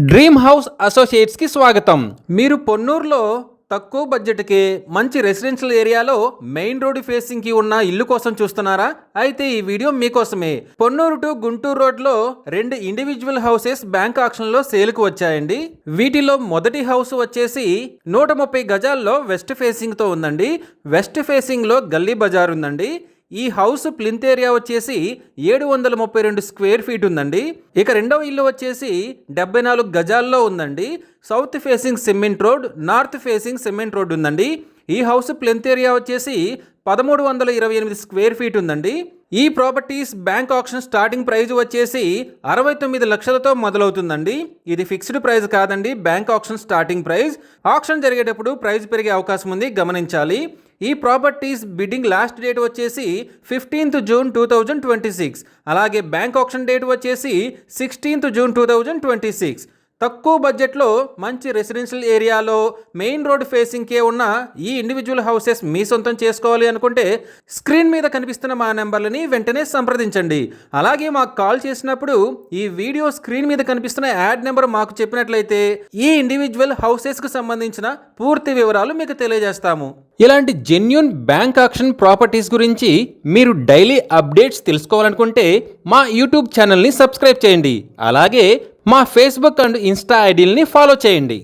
Dream house అసోసియేట్స్కి స్వాగతం. మీరు పొన్నూరులో తక్కువ బడ్జెట్కి మంచి రెసిడెన్షియల్ ఏరియాలో మెయిన్ రోడ్ ఫేసింగ్కి ఉన్న ఇల్లు కోసం చూస్తున్నారా? అయితే ఈ వీడియో మీకోసమే. పొన్నూరు టు గుంటూరు రోడ్లో 2 ఇండివిజువల్ హౌసెస్ బ్యాంక్ ఆక్షన్లో సేల్కు వచ్చాయండి. వీటిలో మొదటి హౌస్ వచ్చేసి 130 గజాల్లో వెస్ట్ ఫేసింగ్తో ఉందండి. వెస్ట్ ఫేసింగ్లో గల్లీ బజార్ ఉందండి. ఈ హౌస్ ప్లింత్ ఏరియా వచ్చేసి 732 స్క్వేర్ ఫీట్ ఉందండి. ఇక రెండవ ఇల్లు వచ్చేసి 74 గజాల్లో ఉందండి. South facing cement road, north facing cement road ఉందండి. ఈ హౌస్ ప్లింత్ ఏరియా వచ్చేసి 1328 స్క్వేర్ ఫీట్ ఉందండి. ఈ properties bank auction starting price వచ్చేసి 69 లక్షలతో మొదలవుతుందండి. ఇది ఫిక్స్డ్ ప్రైస్ కాదండి, bank auction starting price. Auction జరిగేటప్పుడు ప్రైస్ పెరిగే అవకాశం ఉంది, గమనించాలి. ఈ ప్రాపర్టీస్ బిడ్డింగ్ లాస్ట్ డేట్ వచ్చేసి 15th జూన్ 2026. అలాగే బ్యాంక్ ఆక్షన్ డేట్ వచ్చేసి 16th జూన్ 2026. తక్కువ బడ్జెట్లో మంచి రెసిడెన్షియల్ ఏరియాలో మెయిన్ రోడ్ ఫేసింగ్కే ఉన్న ఈ ఇండివిజువల్ హౌసెస్ మీ సొంతం చేసుకోవాలి అనుకుంటే స్క్రీన్ మీద కనిపిస్తున్న మా నెంబర్లని వెంటనే సంప్రదించండి. అలాగే మాకు కాల్ చేసినప్పుడు ఈ వీడియో స్క్రీన్ మీద కనిపిస్తున్న యాడ్ నెంబర్ మాకు చెప్పినట్లయితే ఈ ఇండివిజువల్ హౌసెస్కు సంబంధించిన పూర్తి వివరాలు మీకు తెలియజేస్తాము. ఇలాంటి జెన్యూన్ బ్యాంక్ ఆక్షన్ ప్రాపర్టీస్ గురించి మీరు డైలీ అప్డేట్స్ తెలుసుకోవాలనుకుంటే మా యూట్యూబ్ ఛానల్ని సబ్స్క్రైబ్ చేయండి. అలాగే మా ఫేస్బుక్ అండ్ ఇన్స్టా ఐడీలని ఫాలో చేయండి.